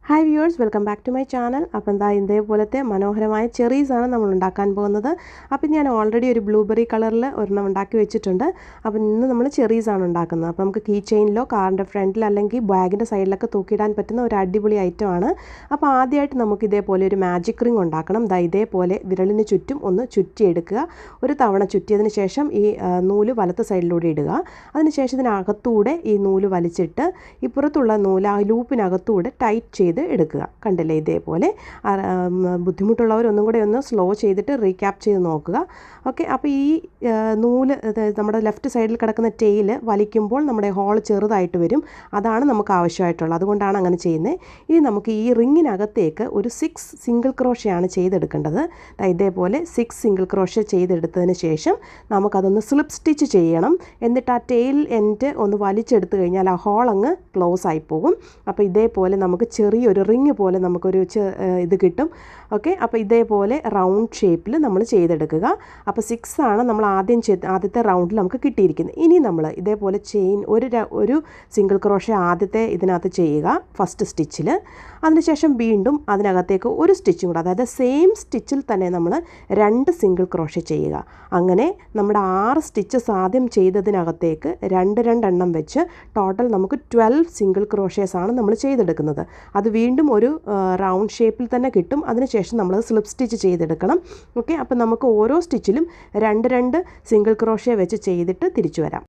Hi viewers, welcome back to my channel. അപ്പോൾ എന്താ ഇതേപോലത്തെ മനോഹരമായ ചെറീസ് ആണ് നമ്മൾ ഉണ്ടാക്കാൻ പോകുന്നത്. അപ്പോൾ ഞാൻ ഓൾറെഡി ഒരു ബ്ലൂബെറി കളറിൽ ഒരെണ്ണം ഉണ്ടാക്കി വെച്ചിട്ടുണ്ട്. അപ്പോൾ ഇന്ന് നമ്മൾ ചെറീസ് ആണ് ഉണ്ടാക്കുന്നത്. അപ്പോൾ നമുക്ക് കീ ചെയിനിലോ കാറിൻ്റെ ഫ്രണ്ടിൽ അല്ലെങ്കിൽ ബാഗിൻ്റെ സൈഡിലൊക്കെ തൂക്കിയിടാൻ പറ്റുന്ന ഒരു അടിപൊളി ഐറ്റം ആണ്. അപ്പോൾ ആദ്യമായിട്ട് നമുക്ക് ഇതേപോലെ ഒരു മാജിക് റിംഗ് ഉണ്ടാക്കണം. ദാ ഇതേപോലെ വിരലിന് ചുറ്റും ഒന്ന് ചുറ്റിയെടുക്കുക. ഒരു തവണ ചുറ്റിയതിന് ശേഷം ഈ നൂല് വലത്ത് സൈഡിലൂടെ ഇടുക. അതിനുശേഷം ഇതിനകത്തൂടെ ഈ നൂല് വലിച്ചിട്ട് ഇപ്പുറത്തുള്ള നൂല് ആ ലൂപ്പിനകത്തൂടെ ടൈറ്റ് ചെയ്ത് എടുക്കുക. കണ്ടില്ലേ, ഇതേപോലെ. ബുദ്ധിമുട്ടുള്ളവർ ഒന്നും കൂടെ ഒന്ന് സ്ലോ ചെയ്തിട്ട് റീക്യാപ്പ് ചെയ്ത് നോക്കുക. ഓക്കെ, അപ്പോൾ ഈ നൂല് നമ്മുടെ ലെഫ്റ്റ് സൈഡിൽ കിടക്കുന്ന ടെയിൽ വലിക്കുമ്പോൾ നമ്മുടെ ഹോൾ ചെറുതായിട്ട് വരും. അതാണ് നമുക്ക് ആവശ്യമായിട്ടുള്ളത്, അതുകൊണ്ടാണ് അങ്ങനെ ചെയ്യുന്നത്. ഇനി നമുക്ക് ഈ റിങ്ങിനകത്തേക്ക് ഒരു 6 സിംഗിൾ ക്രോഷയാണ് ചെയ്തെടുക്കേണ്ടത്. ഇതേപോലെ 6 സിംഗിൾ ക്രോഷ ചെയ്തെടുത്തതിന് ശേഷം നമുക്കതൊന്ന് സ്ലിപ്പ് സ്റ്റിച്ച് ചെയ്യണം. എന്നിട്ട് ആ ടെയിൽ എൻഡ് ഒന്ന് വലിച്ചെടുത്ത് കഴിഞ്ഞാൽ ആ ഹോൾ അങ്ങ് ക്ലോസ് ആയി പോകും. അപ്പോൾ ഇതേപോലെ നമുക്ക് ചെറിയൊരു റിങ് പോലെ നമുക്കൊരു ഇത് കിട്ടും. ഓക്കെ, അപ്പോൾ ഇതേപോലെ റൗണ്ട് ഷേപ്പിൽ നമ്മൾ ചെയ്തെടുക്കുക. അപ്പോൾ 6 ആണ് നമ്മൾ ആദ്യത്തെ റൗണ്ടിൽ നമുക്ക് കിട്ടിയിരിക്കുന്നത്. ഇനി നമ്മൾ ഇതേപോലെ ചെയിൻ ഒരു സിംഗിൾ ക്രോഷ ആദ്യത്തെ ഇതിനകത്ത് ചെയ്യുക, ഫസ്റ്റ് സ്റ്റിച്ചിൽ. അതിനുശേഷം വീണ്ടും അതിനകത്തേക്ക് ഒരു സ്റ്റിച്ചും കൂടെ, അതായത് സെയിം സ്റ്റിച്ചിൽ തന്നെ നമ്മൾ 2 സിംഗിൾ ക്രോഷ ചെയ്യുക. അങ്ങനെ നമ്മുടെ 6 സ്റ്റിച്ചസ് ആദ്യം ചെയ്തതിനകത്തേക്ക് 2 എണ്ണം വെച്ച് ടോട്ടൽ നമുക്ക് 12 സിംഗിൾ ക്രോഷേസ് ആണ് നമ്മൾ ചെയ്തെടുക്കുന്നത്. അത് വീണ്ടും ഒരു റൗണ്ട് ഷേപ്പിൽ തന്നെ കിട്ടും. അതിനുശേഷം നമ്മൾ സ്ലിപ്പ് സ്റ്റിച്ച് ചെയ്തെടുക്കണം. ഓക്കെ, അപ്പോൾ നമുക്ക് ഓരോ സ്റ്റിച്ചിലും 2 സിംഗിൾ ക്രോഷേ വെച്ച് ചെയ്തിട്ട് തിരിച്ചു വരാം.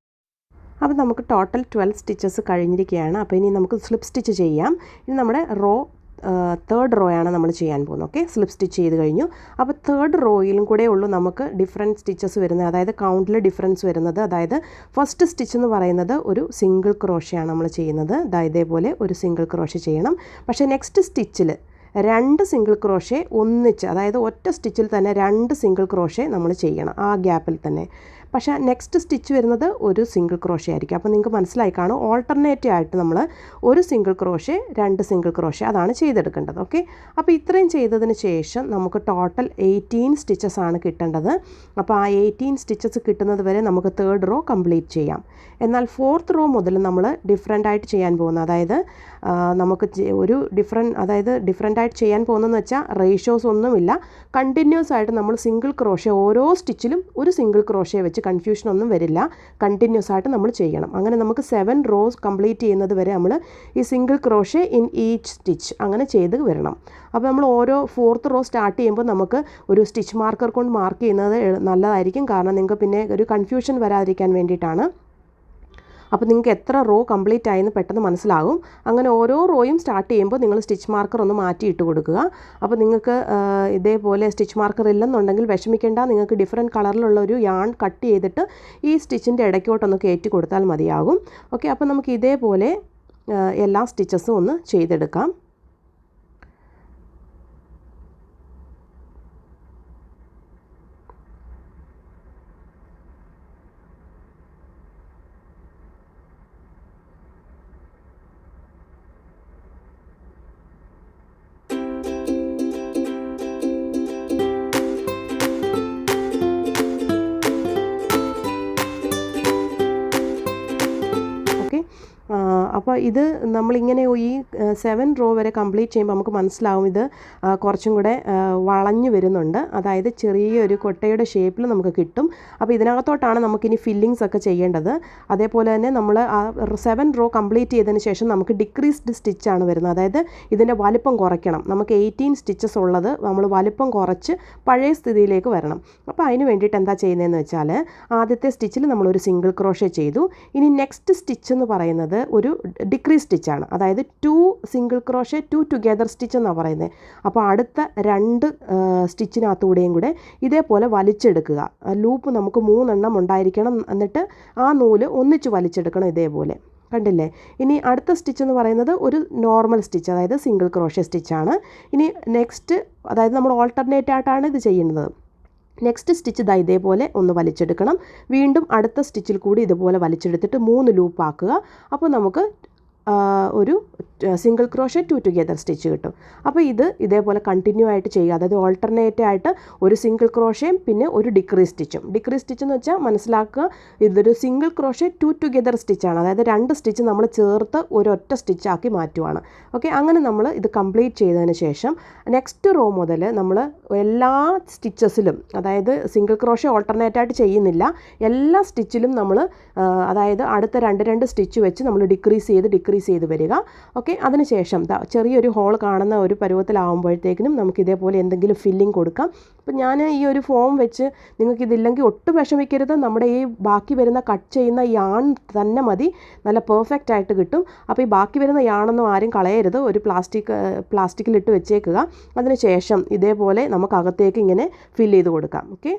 അപ്പോൾ നമുക്ക് ടോട്ടൽ 12 സ്റ്റിച്ചസ് കഴിഞ്ഞിരിക്കുകയാണ്. അപ്പോൾ ഇനി നമുക്ക് സ്ലിപ്പ് സ്റ്റിച്ച് ചെയ്യാം. ഇനി നമ്മുടെ തേർഡ് റോ ആണ് നമ്മൾ ചെയ്യാൻ പോകുന്നത്. ഓക്കെ, സ്ലിപ്പ് സ്റ്റിച്ച് ചെയ്ത് കഴിഞ്ഞു. അപ്പോൾ തേർഡ് റോയിലും കൂടെ ഉള്ളൂ നമുക്ക് ഡിഫറെൻറ്റ് സ്റ്റിച്ചസ് വരുന്നത്, അതായത് കൗണ്ടിൽ ഡിഫറൻസ് വരുന്നത്. അതായത് ഫസ്റ്റ് സ്റ്റിച്ച് എന്ന് പറയുന്നത് ഒരു സിംഗിൾ ക്രോഷയാണ് നമ്മൾ ചെയ്യുന്നത്. ഇതേപോലെ ഒരു സിംഗിൾ ക്രോഷ ചെയ്യണം. പക്ഷേ നെക്സ്റ്റ് സ്റ്റിച്ചിൽ 2 സിംഗിൾ ക്രോഷേ ഒന്നിച്ച്, അതായത് ഒറ്റ സ്റ്റിച്ചിൽ തന്നെ 2 സിംഗിൾ ക്രോഷേ നമ്മൾ ചെയ്യണം ആ ഗ്യാപ്പിൽ തന്നെ. പക്ഷേ നെക്സ്റ്റ് സ്റ്റിച്ച് വരുന്നത് ഒരു സിംഗിൾ ക്രോഷേ ആയിരിക്കും. അപ്പോൾ നിങ്ങൾക്ക് മനസ്സിലായി കാണും, ഓൾട്ടർനേറ്റീവ് ആയിട്ട് നമ്മൾ ഒരു സിംഗിൾ ക്രോഷേ 2 സിംഗിൾ ക്രോഷേ അതാണ് ചെയ്തെടുക്കേണ്ടത്. ഓക്കെ, അപ്പോൾ ഇത്രയും ചെയ്തതിന് ശേഷം നമുക്ക് ടോട്ടൽ 18 സ്റ്റിച്ചസ് ആണ് കിട്ടേണ്ടത്. അപ്പോൾ ആ 18 സ്റ്റിച്ചസ് കിട്ടുന്നത് വരെ നമുക്ക് തേർഡ് റോ കംപ്ലീറ്റ് ചെയ്യാം. എന്നാൽ ഫോർത്ത് റോ മുതൽ നമ്മൾ ഡിഫറെൻ്റ് ആയിട്ട് ചെയ്യാൻ പോകുന്നത്, അതായത് നമുക്ക് ഒരു ഡിഫറെൻ്റ് ആയിട്ട് ചെയ്യാൻ പോകുന്നതെന്ന് വെച്ചാൽ റേഷ്യോസ് ഒന്നുമില്ല, കണ്ടിന്യൂസ് ആയിട്ട് നമ്മൾ സിംഗിൾ ക്രോഷേ ഓരോ സ്റ്റിച്ചിലും ഒരു സിംഗിൾ ക്രോഷേ വെച്ച്, കൺഫ്യൂഷൻ ഒന്നും വരില്ല, കണ്ടിന്യൂസ് ആയിട്ട് നമ്മൾ ചെയ്യണം. അങ്ങനെ നമുക്ക് 7 റോസ് കംപ്ലീറ്റ് ചെയ്യുന്നത് വരെ നമ്മൾ ഈ single crochet in each stitch അങ്ങനെ ചെയ്ത് വരണം. അപ്പോൾ നമ്മൾ ഓരോ ഫോർത്ത് റോ സ്റ്റാർട്ട് ചെയ്യുമ്പോൾ നമുക്ക് ഒരു സ്റ്റിച്ച് മാർക്കർ കൊണ്ട് മാർക്ക് ചെയ്യുന്നത് നല്ലതായിരിക്കും. കാരണം നിങ്ങൾക്ക് പിന്നെ ഒരു കൺഫ്യൂഷൻ വരാതിരിക്കാൻ വേണ്ടിയിട്ടാണ്. അപ്പോൾ നിങ്ങൾക്ക് എത്ര റോ കംപ്ലീറ്റ് ആയെന്ന് പെട്ടെന്ന് മനസ്സിലാകും. അങ്ങനെ ഓരോ റോയും സ്റ്റാർട്ട് ചെയ്യുമ്പോൾ നിങ്ങൾ സ്റ്റിച്ച് മാർക്കർ ഒന്ന് മാറ്റിയിട്ട് കൊടുക്കുക. അപ്പോൾ നിങ്ങൾക്ക് ഇതേപോലെ സ്റ്റിച്ച് മാർക്കർ ഇല്ലെന്നുണ്ടെങ്കിൽ വിഷമിക്കേണ്ട, നിങ്ങൾക്ക് ഡിഫറെൻറ്റ് കളറിലുള്ള ഒരു യാൺ കട്ട് ചെയ്തിട്ട് ഈ സ്റ്റിച്ചിൻ്റെ ഇടയ്ക്കോട്ടൊന്ന് കയറ്റി കൊടുത്താൽ മതിയാകും. ഓക്കെ, അപ്പോൾ നമുക്ക് ഇതേപോലെ എല്ലാ സ്റ്റിച്ചസും ഒന്ന് ചെയ്തെടുക്കാം. അപ്പോൾ ഇത് നമ്മളിങ്ങനെ ഈ 7 റോ വരെ കംപ്ലീറ്റ് ചെയ്യുമ്പോൾ നമുക്ക് മനസ്സിലാവും ഇത് കുറച്ചും കൂടെ വളഞ്ഞു വരുന്നുണ്ട്, അതായത് ചെറിയൊരു കൊട്ടയുടെ ഷേപ്പിൽ നമുക്ക് കിട്ടും. അപ്പോൾ ഇതിനകത്തോട്ടാണ് നമുക്കിനി ഫില്ലിങ്സ് ഒക്കെ ചെയ്യേണ്ടത്. അതേപോലെ തന്നെ നമ്മൾ ആ 7 റോ കംപ്ലീറ്റ് ചെയ്തതിന് ശേഷം നമുക്ക് ഡിക്രീസ്ഡ് സ്റ്റിച്ചാണ് വരുന്നത്, അതായത് ഇതിൻ്റെ വലിപ്പം കുറയ്ക്കണം. നമുക്ക് 18 സ്റ്റിച്ചസ് ഉള്ളത് നമ്മൾ വലിപ്പം കുറച്ച് പഴയ സ്ഥിതിയിലേക്ക് വരണം. അപ്പോൾ അതിന് വേണ്ടിയിട്ട് എന്താ ചെയ്യുന്നതെന്ന് വെച്ചാൽ, ആദ്യത്തെ സ്റ്റിച്ചിൽ നമ്മളൊരു സിംഗിൾ ക്രോഷേ ചെയ്തു. ഇനി നെക്സ്റ്റ് സ്റ്റിച്ച് എന്ന് പറയുന്നത് ഒരു ഡിക്രീസ് സ്റ്റിച്ചാണ്, അതായത് 2 സിംഗിൾ ക്രോഷേ 2 ടുഗെദർ സ്റ്റിച്ച് എന്നാണ് പറയുന്നത്. അപ്പോൾ അടുത്ത 2 സ്റ്റിച്ചിനകത്തൂടെയും കൂടെ ഇതേപോലെ വലിച്ചെടുക്കുക. ലൂപ്പ് നമുക്ക് 3 എണ്ണം ഉണ്ടായിരിക്കണം. എന്നിട്ട് ആ നൂല് ഒന്നിച്ച് വലിച്ചെടുക്കണം ഇതേപോലെ. കണ്ടില്ലേ? ഇനി അടുത്ത സ്റ്റിച്ച് എന്ന് പറയുന്നത് ഒരു നോർമൽ സ്റ്റിച്ച്, അതായത് സിംഗിൾ ക്രോഷേ സ്റ്റിച്ചാണ്. ഇനി നെക്സ്റ്റ്, അതായത് നമ്മൾ ഓൾട്ടർനേറ്റ് ആയിട്ടാണ് ഇത് ചെയ്യുന്നത്. നെക്സ്റ്റ് സ്റ്റിച്ച് ഇതേപോലെ ഒന്ന് വലിച്ചെടുക്കണം. വീണ്ടും അടുത്ത സ്റ്റിച്ചിൽ കൂടി ഇതുപോലെ വലിച്ചെടുത്തിട്ട് 3 ലൂപ്പ് ആക്കുക. അപ്പോൾ നമുക്ക് ഒരു സിംഗിൾ ക്രോഷേ 2 ടുഗെദർ സ്റ്റിച്ച് കിട്ടും. അപ്പോൾ ഇതേപോലെ കണ്ടിന്യൂ ആയിട്ട് ചെയ്യുക. അതായത് ഓൾട്ടർനേറ്റ് ആയിട്ട് ഒരു സിംഗിൾ ക്രോഷയും പിന്നെ ഒരു ഡിക്രീസ് സ്റ്റിച്ചും. ഡിക്രീസ് സ്റ്റിച്ച് എന്ന് വെച്ചാൽ മനസ്സിലാക്കുക, ഇതൊരു സിംഗിൾ ക്രോഷേ 2 ടുഗെദർ സ്റ്റിച്ചാണ്. അതായത് 2 സ്റ്റിച്ച് നമ്മൾ ചേർത്ത് ഒരൊറ്റ സ്റ്റിച്ചാക്കി മാറ്റുവാണ്. ഓക്കെ, അങ്ങനെ നമ്മൾ ഇത് കംപ്ലീറ്റ് ചെയ്തതിന് ശേഷം നെക്സ്റ്റ് റോ മുതൽ നമ്മൾ എല്ലാ സ്റ്റിച്ചസിലും, അതായത് സിംഗിൾ ക്രോഷേ ഓൾട്ടർനേറ്റ് ആയിട്ട് ചെയ്യുന്നില്ല, എല്ലാ സ്റ്റിച്ചിലും നമ്മൾ അതായത് അടുത്ത 2 സ്റ്റിച്ച് വെച്ച് നമ്മൾ ഡിക്രീസ് ചെയ്ത് വരിക. ഓക്കെ, അതിനുശേഷം ചെറിയൊരു ഹോൾ കാണുന്ന ഒരു പരുവത്തിലാവുമ്പോഴത്തേക്കിനും നമുക്ക് ഇതേപോലെ എന്തെങ്കിലും ഫില്ലിംഗ് കൊടുക്കാം. അപ്പോൾ ഞാൻ ഈ ഒരു ഫോം വെച്ച്, നിങ്ങൾക്കിതില്ലെങ്കിൽ ഒട്ടും വിഷമിക്കരുത്, നമ്മുടെ ഈ ബാക്കി വരുന്ന കട്ട് ചെയ്യുന്ന യാൺ തന്നെ മതി, നല്ല പെർഫെക്റ്റ് ആയിട്ട് കിട്ടും. അപ്പോൾ ഈ ബാക്കി വരുന്ന യാണൊന്നും ആരും കളയരുത്, ഒരു പ്ലാസ്റ്റിക്കിലിട്ട് വെച്ചേക്കുക. അതിനുശേഷം ഇതേപോലെ നമുക്ക് അകത്തേക്ക് ഇങ്ങനെ ഫില്ല് ചെയ്ത് കൊടുക്കാം. ഓക്കെ,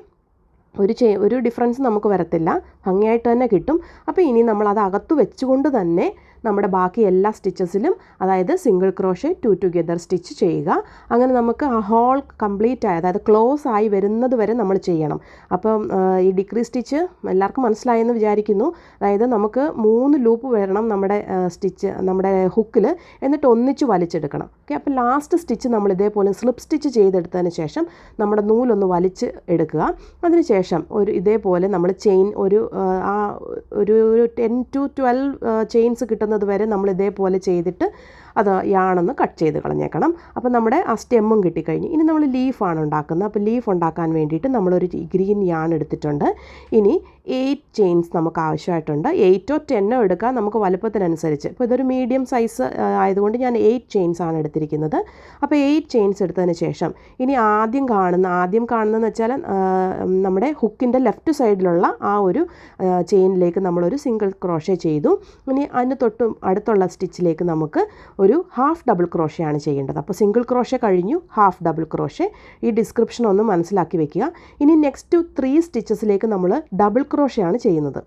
ഒരു ഡിഫറൻസ് നമുക്ക് വരത്തില്ല, ഭംഗിയായിട്ട് തന്നെ കിട്ടും. അപ്പോൾ ഇനി നമ്മൾ അത് അകത്ത് വെച്ചുകൊണ്ട് തന്നെ നമ്മുടെ ബാക്കി എല്ലാ സ്റ്റിച്ചസിലും അതായത് സിംഗിൾ ക്രോഷേ 2 ടുഗെദർ സ്റ്റിച്ച് ചെയ്യുക. അങ്ങനെ നമുക്ക് ആ ഹോൾ കംപ്ലീറ്റ് ആയി, അതായത് ക്ലോസ് ആയി വരുന്നത് വരെ നമ്മൾ ചെയ്യണം. അപ്പം ഈ ഡിക്രീസ് സ്റ്റിച്ച് എല്ലാവർക്കും മനസ്സിലായെന്ന് വിചാരിക്കുന്നു. അതായത് നമുക്ക് 3 ലൂപ്പ് വരണം നമ്മുടെ നമ്മുടെ ഹുക്കിൽ, എന്നിട്ട് ഒന്നിച്ച് വലിച്ചെടുക്കണം. ഓക്കെ, അപ്പോൾ ലാസ്റ്റ് സ്റ്റിച്ച് നമ്മൾ ഇതേപോലെ സ്ലിപ്പ് സ്റ്റിച്ച് ചെയ്തെടുത്തതിന് ശേഷം നമ്മുടെ നൂലൊന്ന് വലിച്ച് എടുക്കുക. അതിനുശേഷം ഇതേപോലെ നമ്മൾ ചെയിൻ ഒരു 10 to 12 ചെയിൻസ് കിട്ടുന്നത് വരെ നമ്മൾ ഇതേപോലെ ചെയ്തിട്ട് അത് യാണൊന്ന് കട്ട് ചെയ്ത് കളഞ്ഞേക്കണം. അപ്പോൾ നമ്മുടെ ആ സ്റ്റെമ്മും കിട്ടിക്കഴിഞ്ഞു. ഇനി നമ്മൾ ലീഫാണ് ഉണ്ടാക്കുന്നത്. അപ്പോൾ ലീഫ് ഉണ്ടാക്കാൻ വേണ്ടിയിട്ട് നമ്മളൊരു ഗ്രീൻ യാൺ എടുത്തിട്ടുണ്ട്. ഇനി 8 ചെയിൻസ് നമുക്ക് ആവശ്യമായിട്ടുണ്ട്. 8 or 10 എടുക്കാം, നമുക്ക് വലുപ്പത്തിനനുസരിച്ച്. ഇപ്പോൾ ഇതൊരു മീഡിയം സൈസ് ആയതുകൊണ്ട് ഞാൻ 8 ചെയിൻസ് ആണ് എടുത്തിരിക്കുന്നത്. അപ്പോൾ 8 ചെയിൻസ് എടുത്തതിന് ശേഷം ഇനി ആദ്യം കാണുന്നതെന്ന് വെച്ചാൽ നമ്മുടെ ഹുക്കിൻ്റെ ലെഫ്റ്റ് സൈഡിലുള്ള ആ ഒരു ചെയിനിലേക്ക് നമ്മളൊരു സിംഗിൾ ക്രോഷേ ചെയ്തു. ഇനി അതിന് തൊട്ടും അടുത്തുള്ള സ്റ്റിച്ചിലേക്ക് നമുക്ക് ഒരു ഹാഫ് ഡബിൾ ക്രോഷേ ആണ് ചെയ്യേണ്ടത്. അപ്പോൾ സിംഗിൾ ക്രോഷേ കഴിഞ്ഞു, ഹാഫ് ഡബിൾ ക്രോഷേ. ഈ ഡിസ്ക്രിപ്ഷൻ ഒന്ന് മനസ്സിലാക്കി വെക്കുക. ഇനി നെക്സ്റ്റ് 3 സ്റ്റിച്ചസിലേക്ക് നമ്മൾ ഡബിൾ ക്രോഷേ ആണ് ചെയ്യുന്നത്.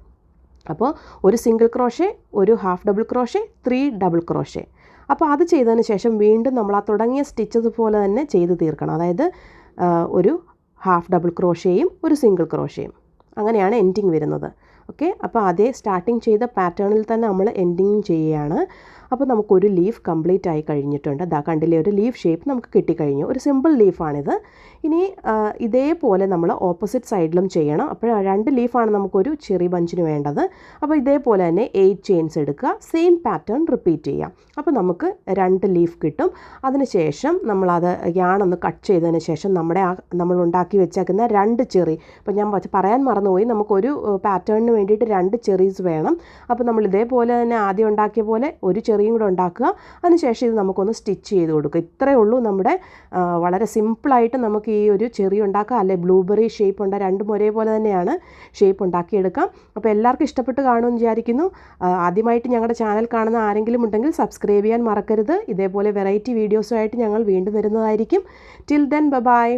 അപ്പോൾ ഒരു സിംഗിൾ ക്രോഷേ, ഒരു half double crochet, 3 double crochet. അപ്പോൾ അത് ചെയ്തതിന് ശേഷം വീണ്ടും നമ്മൾ ആ തുടങ്ങിയ സ്റ്റിച്ചസ് പോലെ തന്നെ ചെയ്ത് തീർക്കണം. അതായത് ഒരു ഹാഫ് ഡബിൾ ക്രോഷേയും ഒരു സിംഗിൾ ക്രോഷേയും, അങ്ങനെയാണ് എൻഡിങ് വരുന്നത്. ഓക്കെ, അപ്പോൾ അതേ സ്റ്റാർട്ടിങ് ചെയ്ത പാറ്റേണിൽ തന്നെ നമ്മൾ എൻഡിങ് ചെയ്യുകയാണ്. അപ്പോൾ നമുക്കൊരു ലീഫ് കംപ്ലീറ്റ് ആയി കഴിഞ്ഞിട്ടുണ്ട്. കണ്ടില്ലേ, ഒരു ലീഫ് ഷേപ്പ് നമുക്ക് കിട്ടിക്കഴിഞ്ഞു. ഒരു സിമ്പിൾ ലീഫാണിത്. ഇനി ഇതേപോലെ നമ്മൾ ഓപ്പോസിറ്റ് സൈഡിലും ചെയ്യണം. അപ്പോൾ 2 ലീഫാണ് നമുക്കൊരു ചെറി ബഞ്ചിന് വേണ്ടത്. അപ്പോൾ ഇതേപോലെ തന്നെ 8 ചെയിൻസ് എടുക്കുക, സെയിം പാറ്റേൺ റിപ്പീറ്റ് ചെയ്യാം. അപ്പോൾ നമുക്ക് 2 ലീഫ് കിട്ടും. അതിനുശേഷം നമ്മളത് യാണൊന്ന് കട്ട് ചെയ്തതിന് ശേഷം നമ്മൾ ഉണ്ടാക്കി വെച്ചേക്കുന്ന 2 ചെറി, അപ്പോൾ ഞാൻ പറയാൻ മറന്നുപോയി, നമുക്കൊരു പാറ്റേണിന് വേണ്ടിയിട്ട് 2 ചെറീസ് വേണം. അപ്പോൾ നമ്മൾ ഇതേപോലെ തന്നെ ആദ്യം ഉണ്ടാക്കിയ പോലെ ഒരു ചെറിയും കൂടെ ഉണ്ടാക്കുക. അതിനുശേഷം ഇത് നമുക്കൊന്ന് സ്റ്റിച്ച് ചെയ്ത് കൊടുക്കുക. ഇത്രയേ ഉള്ളൂ നമ്മുടെ വളരെ സിമ്പിളായിട്ട് നമുക്ക് ഈ ഒരു ചെറി ഉണ്ടാക്കാം. അല്ലെ ബ്ലൂബെറി ഷേപ്പ് ഉണ്ട്, രണ്ടും ഒരേപോലെ തന്നെയാണ് ഷേപ്പ് ഉണ്ടാക്കിയെടുക്കാം. അപ്പോൾ എല്ലാവർക്കും ഇഷ്ടപ്പെട്ട് കാണുമെന്ന് വിചാരിക്കുന്നു. ആദ്യമായിട്ട് ഞങ്ങളുടെ ചാനൽ കാണുന്ന ആരെങ്കിലും ഉണ്ടെങ്കിൽ സബ്സ്ക്രൈബ് ചെയ്യാൻ മറക്കരുത്. ഇതേപോലെ വെറൈറ്റി വീഡിയോസുമായിട്ട് ഞങ്ങൾ വീണ്ടും വരുന്നതായിരിക്കും. Till then bye.